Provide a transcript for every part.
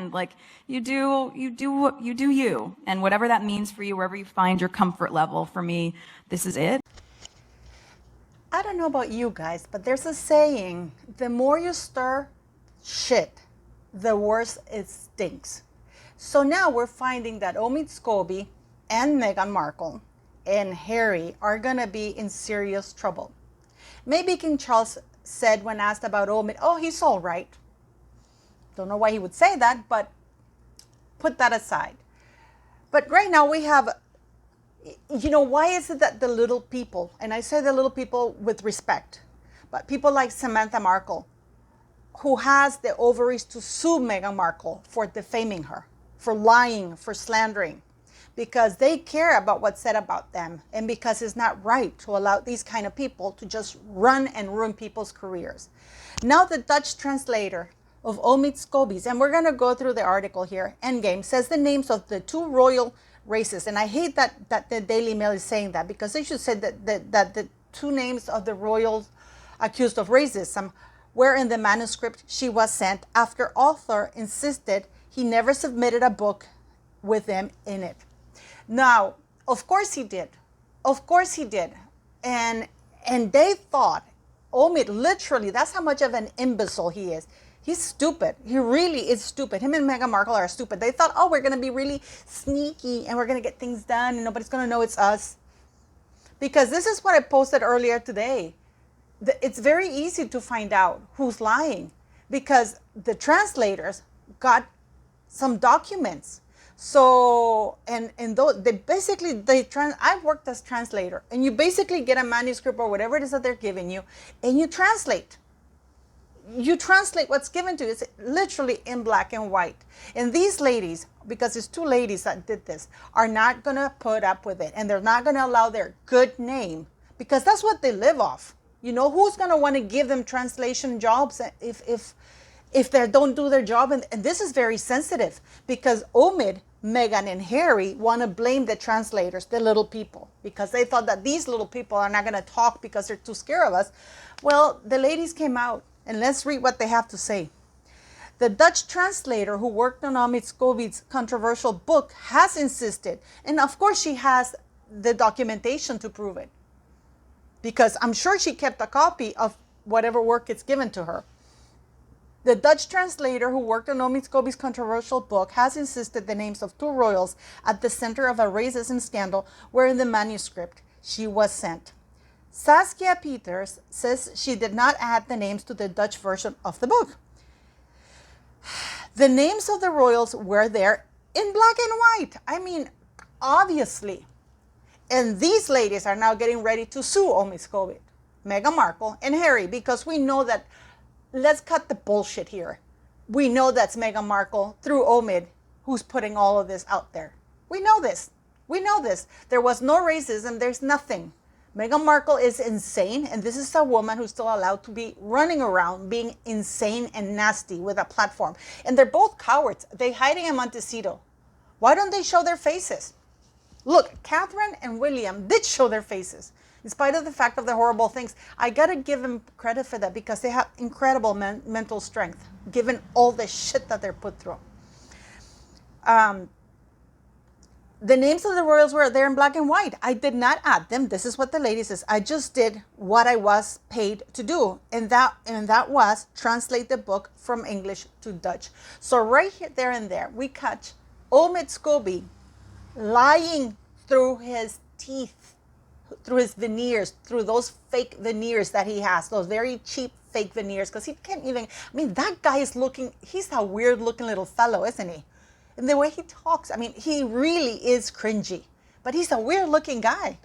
end. Like, you do you. And whatever that means for you, wherever you find your comfort level, for me, this is it. I don't know about you guys, but there's a saying, the more you stir shit, the worse it stinks. So now we're finding that Omid Scobie and Meghan Markle and Harry are going to be in serious trouble. Maybe King Charles said when asked about Omid, oh, he's all right. Don't know why he would say that, but put that aside. But right now we have, why is it that the little people, and I say the little people with respect, but people like Samantha Markle, who has the ovaries to sue Meghan Markle for defaming her, for lying, for slandering, because they care about what's said about them, and because it's not right to allow these kind of people to just run and ruin people's careers. Now the Dutch translator of Omid Scobie's, and we're going to go through the article here, Endgame, says the names of the two royal races. And I hate that the Daily Mail is saying that, because they should say that the two names of the royals accused of racism were in the manuscript she was sent after author insisted he never submitted a book with them in it. Now, of course he did. Of course he did. And they thought, Omid, literally, that's how much of an imbecile he is. He's stupid. He really is stupid. Him and Meghan Markle are stupid. They thought, oh, we're going to be really sneaky and we're going to get things done and nobody's going to know it's us. Because this is what I posted earlier today. It's very easy to find out who's lying, because the translators got some documents. So, and those, I've worked as translator, and you basically get a manuscript or whatever it is that they're giving you, and you translate. You translate what's given to you. It's literally in black and white. And these ladies, because it's two ladies that did this, are not going to put up with it. And they're not going to allow their good name, because that's what they live off. Who's going to want to give them translation jobs if they don't do their job? And this is very sensitive, because Omid, Meghan, and Harry want to blame the translators, the little people, because they thought that these little people are not going to talk because they're too scared of us. Well, the ladies came out, and let's read what they have to say. The Dutch translator who worked on Omid Scobie's controversial book has insisted, and of course she has the documentation to prove it, because I'm sure she kept a copy of whatever work it's given to her. The Dutch translator who worked on Omid Scobie's controversial book has insisted the names of two royals at the center of a racism scandal were in the manuscript she was sent. Saskia Peters says she did not add the names to the Dutch version of the book. The names of the royals were there in black and white. I mean, obviously. And these ladies are now getting ready to sue Omid Scobie, Meghan Markle, and Harry, because we know that, let's cut the bullshit here. We know that's Meghan Markle through Omid who's putting all of this out there. We know this. We know this. There was no racism. There's nothing. Meghan Markle is insane, and this is a woman who's still allowed to be running around being insane and nasty with a platform. And they're both cowards. They're hiding in Montecito. Why don't they show their faces? Look, Catherine and William did show their faces, in spite of the fact of the horrible things. I got to give them credit for that, because they have incredible mental strength, given all the shit that they're put through. The names of the royals were there in black and white. I did not add them. This is what the lady says. I just did what I was paid to do. And that was translate the book from English to Dutch. So right here, there and there, we catch Omid Scobie lying through his teeth, through his veneers, through those fake veneers that he has, those very cheap fake veneers, because he can't even, that guy is he's a weird looking little fellow, isn't he? And the way he talks, he really is cringy, but he's a weird looking guy.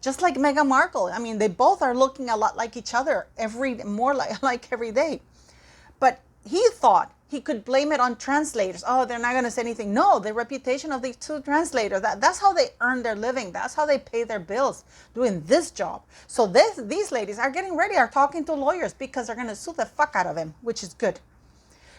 Just like Meghan Markle. They both are looking a lot like each other, more like every day. But he thought he could blame it on translators. Oh, they're not going to say anything. No, the reputation of these two translators, that's how they earn their living. That's how they pay their bills, doing this job. So these ladies are getting ready, are talking to lawyers, because they're going to sue the fuck out of him, which is good.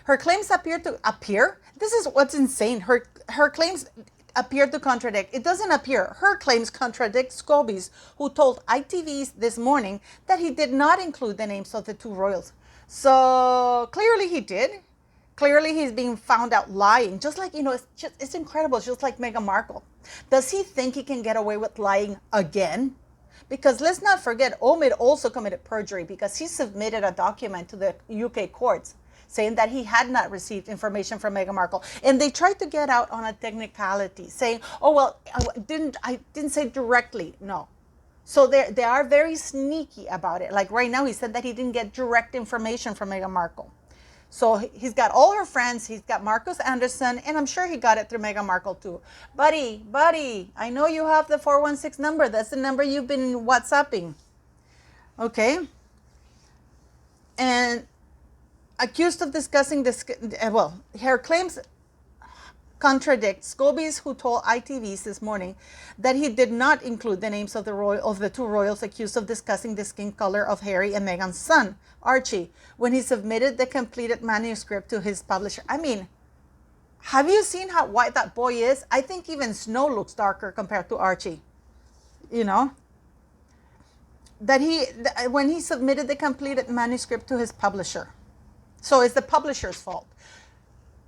Her claims appear. This is what's insane. Her claims appear to contradict. It doesn't appear. Her claims contradict Scobie's, who told ITV this morning that he did not include the names of the two royals. So clearly he did. Clearly, he's being found out lying. Just like, it's incredible. Just like Meghan Markle. Does he think he can get away with lying again? Because let's not forget, Omid also committed perjury because he submitted a document to the UK courts saying that he had not received information from Meghan Markle. And they tried to get out on a technicality, saying, oh, well, I didn't say directly. No. So they are very sneaky about it. Like right now, he said that he didn't get direct information from Meghan Markle. So he's got all her friends. He's got Marcus Anderson, and I'm sure he got it through Meghan Markle too. Buddy, I know you have the 416 number. That's the number you've been WhatsApping. Okay. And accused of discussing this, her claims contradict Scobie's, who told ITV this morning that he did not include the names of the two royals accused of discussing the skin color of Harry and Meghan's son, Archie, when he submitted the completed manuscript to his publisher. I mean, have you seen how white that boy is? I think even Snow looks darker compared to Archie. That when he submitted the completed manuscript to his publisher. So it's the publisher's fault.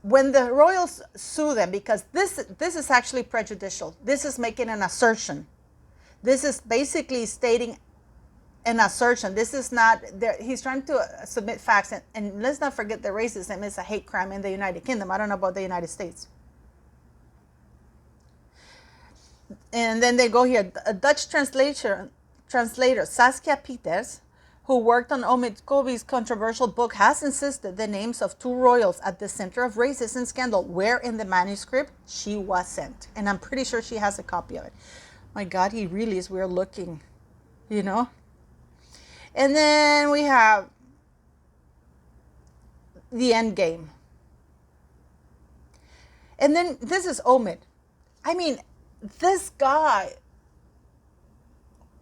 When the royals sue them, because this is actually prejudicial. This is making an assertion. This is basically stating an assertion. This is not, he's trying to submit facts. And let's not forget that racism is a hate crime in the United Kingdom. I don't know about the United States. And then they go here. A Dutch translator Saskia Peters, who worked on Omid Scobie's controversial book, has insisted the names of two royals at the center of racism scandal were in the manuscript she was sent. And I'm pretty sure she has a copy of it. My God, he really is weird looking, And then we have the Endgame. And then this is Omid. I mean, this guy,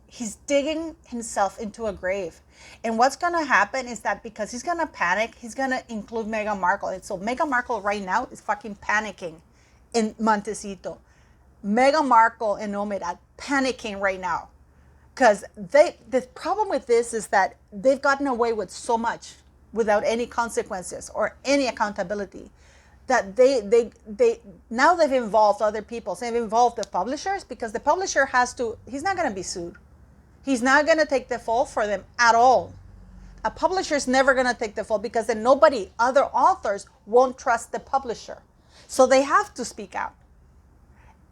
he's digging himself into a grave. And what's going to happen is that because he's going to panic, he's going to include Meghan Markle. And so Meghan Markle right now is fucking panicking in Montecito. Meghan Markle and Omid are panicking right now. Because the problem with this is that they've gotten away with so much without any consequences or any accountability that they now they've involved other people. So they've involved the publishers because the publisher he's not going to be sued. He's not going to take the fall for them at all. A publisher is never going to take the fall because then other authors won't trust the publisher. So they have to speak out.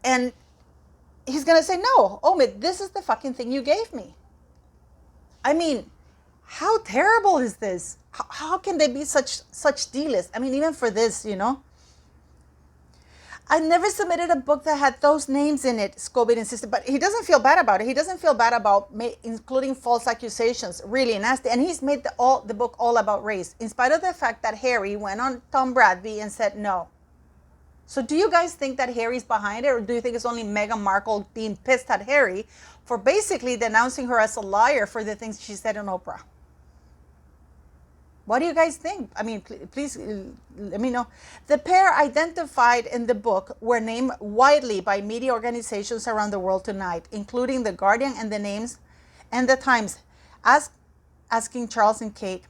And he's going to say, no, Omid, this is the fucking thing you gave me. I mean, how terrible is this? How can they be such dealers? I mean, even for this, I never submitted a book that had those names in it, Scobie insisted, but he doesn't feel bad about it. He doesn't feel bad about including false accusations, really nasty. And he's made the book all about race, in spite of the fact that Harry went on Tom Bradby and said no. So do you guys think that Harry's behind it, or do you think it's only Meghan Markle being pissed at Harry for basically denouncing her as a liar for the things she said on Oprah? What do you guys think? I mean, please let me know. The pair identified in the book were named widely by media organizations around the world tonight, including The Guardian and The Times, asking Charles and Kate.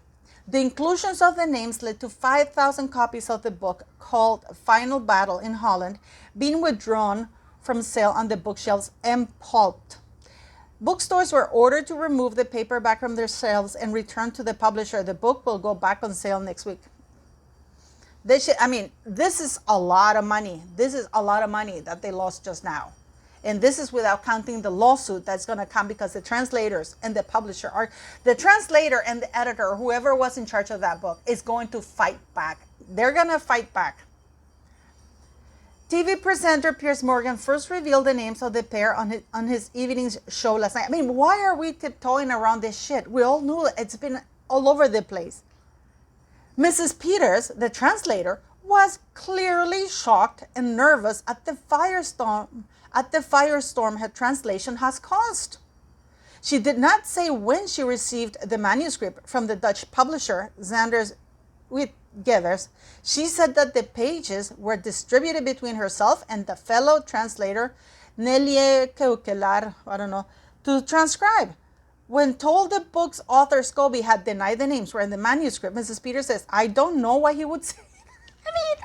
The inclusions of the names led to 5,000 copies of the book called Final Battle in Holland being withdrawn from sale on the bookshelves and pulped. Bookstores were ordered to remove the paperback from their shelves and return to the publisher. The book will go back on sale next week. This is a lot of money. This is a lot of money that they lost just now. And this is without counting the lawsuit that's going to come because the translators and the publisher the translator and the editor, whoever was in charge of that book, is going to fight back. They're going to fight back. TV presenter Piers Morgan first revealed the names of the pair on his evening's show last night. I mean, why are we tiptoeing around this shit? We all knew it's been all over the place. Mrs. Peters, the translator, was clearly shocked and nervous at the firestorm her translation has caused. She did not say when she received the manuscript from the Dutch publisher, Zanders Uitgevers. She said that the pages were distributed between herself and the fellow translator, Nelie Keukelaar, to transcribe. When told the book's author, Scobie, had denied the names were in the manuscript, Mrs. Peters says, I don't know why he would say that. I mean,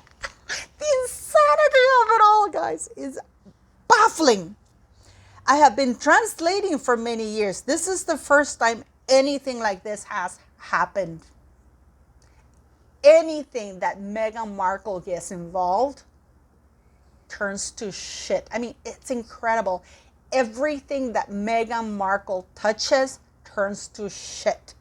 the insanity of it all, guys, is baffling. I have been translating for many years. This is the first time anything like this has happened. Anything that Meghan Markle gets involved turns to shit. I mean, it's incredible. Everything that Meghan Markle touches turns to shit.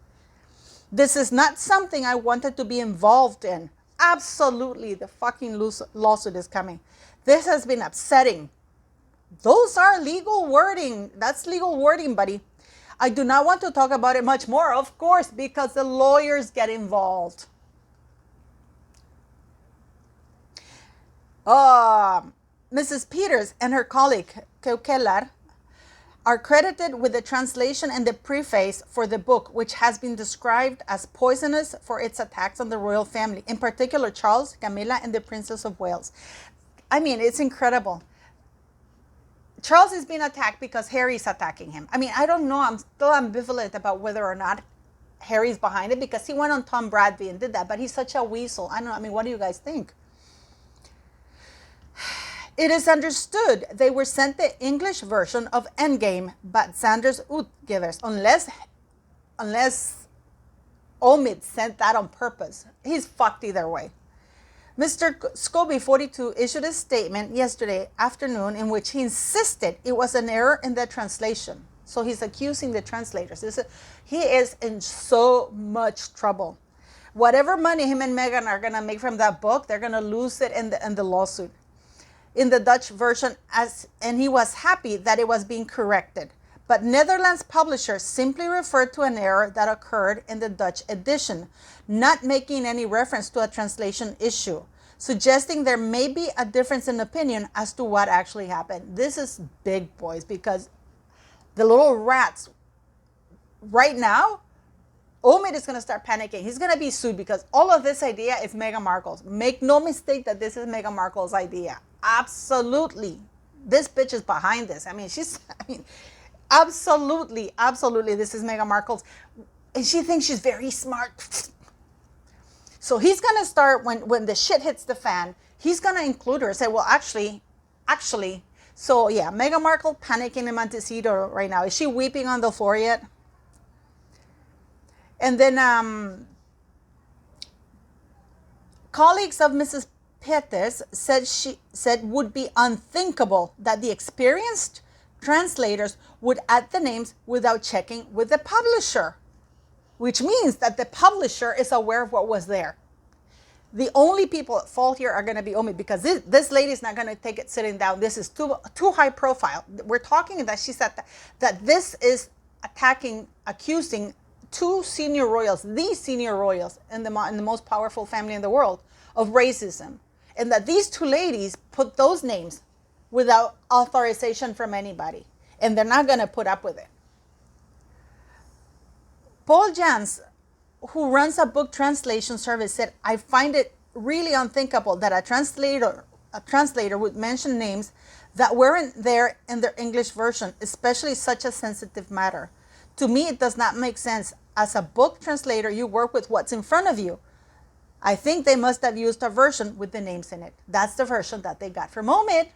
This is not something I wanted to be involved in. Absolutely, the fucking lawsuit is coming. This has been upsetting. Those are legal wording. That's legal wording, buddy. I do not want to talk about it much more, of course, because the lawyers get involved. Mrs. Peters and her colleague, Keukelar, are credited with the translation and the preface for the book, which has been described as poisonous for its attacks on the royal family, in particular Charles, Camilla, and the Princess of Wales. I mean, it's incredible. Charles is being attacked because Harry's attacking him. I mean, I don't know. I'm still ambivalent about whether or not Harry's behind it, because he went on Tom Bradby and did that, but he's such a weasel. I don't know. I mean, what do you guys think? It is understood they were sent the English version of Endgame, but Sanders Utgivers, unless Omid sent that on purpose. He's fucked either way. Mr. Scobie, 42, issued a statement yesterday afternoon in which he insisted it was an error in the translation. So he's accusing the translators. He is in so much trouble. Whatever money him and Meghan are going to make from that book, they're going to lose it in the lawsuit. In the Dutch version, and he was happy that it was being corrected. But Netherlands publishers simply referred to an error that occurred in the Dutch edition, not making any reference to a translation issue, suggesting there may be a difference in opinion as to what actually happened. This is big, boys, because the little rats, right now, Omid is going to start panicking. He's going to be sued because all of this idea is Meghan Markle's. Make no mistake that this is Meghan Markle's idea. Absolutely. This bitch is behind this. I mean, absolutely, this is Meghan Markle's. And she thinks she's very smart. So he's going to start, when the shit hits the fan, he's going to include her and say, well, actually. So yeah, Meghan Markle panicking in Montecito right now. Is she weeping on the floor yet? And then colleagues of Mrs. Peters said would be unthinkable that the experienced translators would add the names without checking with the publisher, which means that the publisher is aware of what was there. The only people at fault here are going to be Omid, because this lady is not going to take it sitting down. This is too high profile. We're talking that she said that this is accusing two senior royals, the senior royals in the most powerful family in the world, of racism. And that these two ladies put those names without authorization from anybody. And they're not going to put up with it. Paul Jans, who runs a book translation service, said, I find it really unthinkable that a translator would mention names that weren't there in their English version, especially such a sensitive matter. To me, it does not make sense. As a book translator, you work with what's in front of you. I think they must have used a version with the names in it. That's the version that they got from Omid.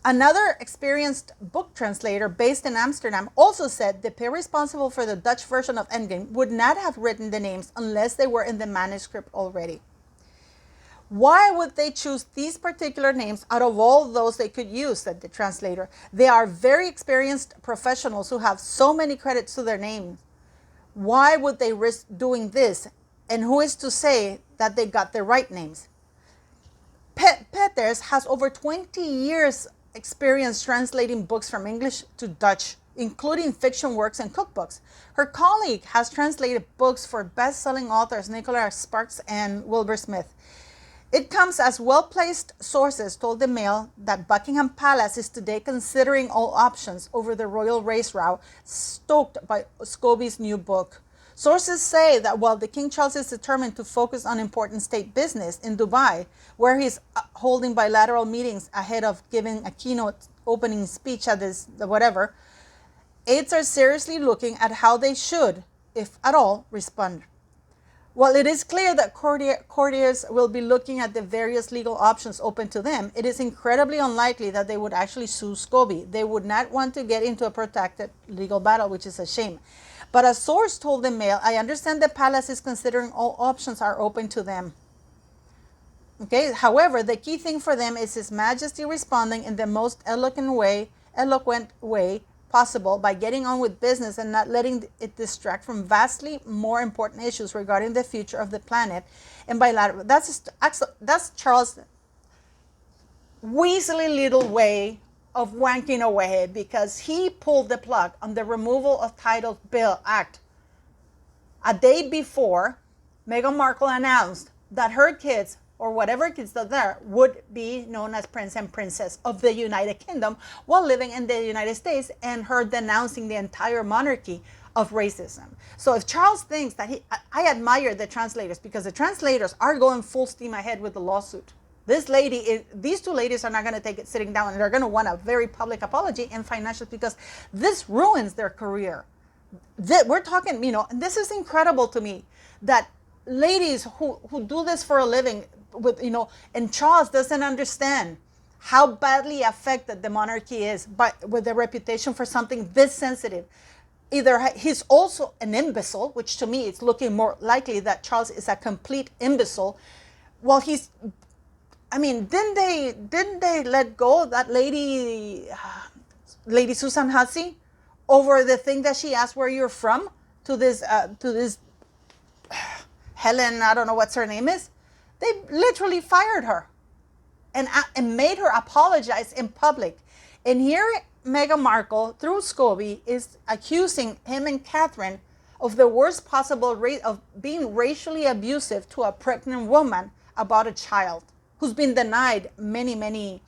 Another experienced book translator based in Amsterdam also said the pair responsible for the Dutch version of Endgame would not have written the names unless they were in the manuscript already. Why would they choose these particular names out of all those they could use, said the translator. They are very experienced professionals who have so many credits to their names. Why would they risk doing this? And who is to say that they got the right names? Peters has over 20 years experience translating books from English to Dutch, including fiction works and cookbooks. Her colleague has translated books for best-selling authors Nicholas Sparks and Wilbur Smith. It comes as well-placed sources told the Mail that Buckingham Palace is today considering all options over the royal race row stoked by Scobie's new book. Sources say that while the King Charles is determined to focus on important state business in Dubai, where he's holding bilateral meetings ahead of giving a keynote opening speech at this whatever, aides are seriously looking at how they should, if at all, respond. While it is clear that courtiers will be looking at the various legal options open to them, it is incredibly unlikely that they would actually sue Scobie. They would not want to get into a protracted legal battle, which is a shame. But a source told the Mail, I understand the palace is considering all options are open to them. Okay. However, the key thing for them is His Majesty responding in the most eloquent way possible by getting on with business and not letting it distract from vastly more important issues regarding the future of the planet and bilateral. That's Charles' weaselly little way of wanking away, because he pulled the plug on the removal of Title Bill Act a day before Meghan Markle announced that her kids, or whatever kids that there, would be known as Prince and Princess of the United Kingdom while living in the United States, and her denouncing the entire monarchy of racism. So if Charles thinks that I admire the translators, because the translators are going full steam ahead with the lawsuit. These two ladies are not going to take it sitting down, and they're going to want a very public apology and financial, because this ruins their career. We're talking, and this is incredible to me, that ladies who do this for a living, and Charles doesn't understand how badly affected the monarchy is with the reputation for something this sensitive. Either he's also an imbecile, which to me it's looking more likely that Charles is a complete imbecile. Well, didn't they let go of that lady Susan Hussey, over the thing that she asked where you're from to this Helen, I don't know what her name is. They literally fired her and made her apologize in public. And here Meghan Markle, through Scobie, is accusing him and Catherine of the worst possible of being racially abusive to a pregnant woman about a child who's been denied many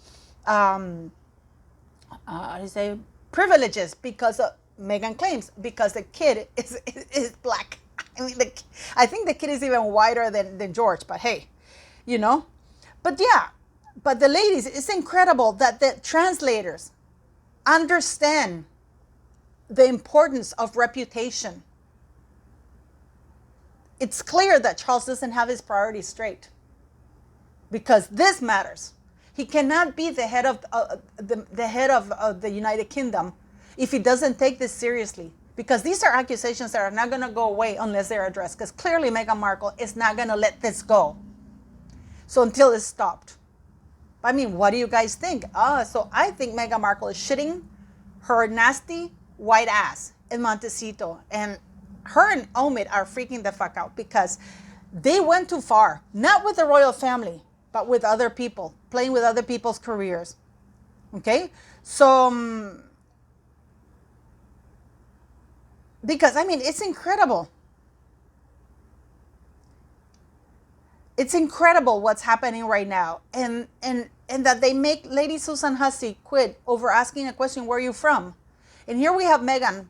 privileges because of Meghan claims, because the kid is black. I mean, I think the kid is even whiter than George, but hey, But yeah, but the ladies, it's incredible that the translators understand the importance of reputation. It's clear that Charles doesn't have his priorities straight, because this matters. He cannot be the head of the United Kingdom if he doesn't take this seriously, because these are accusations that are not going to go away unless they're addressed, because clearly Meghan Markle is not going to let this go. So until it's stopped. I mean, what do you guys think? So I think Meghan Markle is shitting her nasty white ass in Montecito, and her and Omid are freaking the fuck out, because they went too far, not with the royal family, but with other people, playing with other people's careers. Okay? So, because, I mean, it's incredible. It's incredible what's happening right now. And that they make Lady Susan Hussey quit over asking a question, where are you from? And here we have Meghan,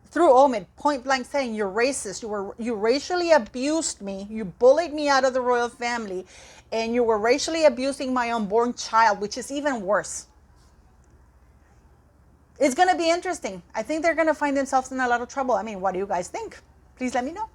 through Omid, point blank saying, you're racist. You racially abused me. You bullied me out of the royal family. And you were racially abusing my unborn child, which is even worse. It's going to be interesting. I think they're going to find themselves in a lot of trouble. I mean, what do you guys think? Please let me know.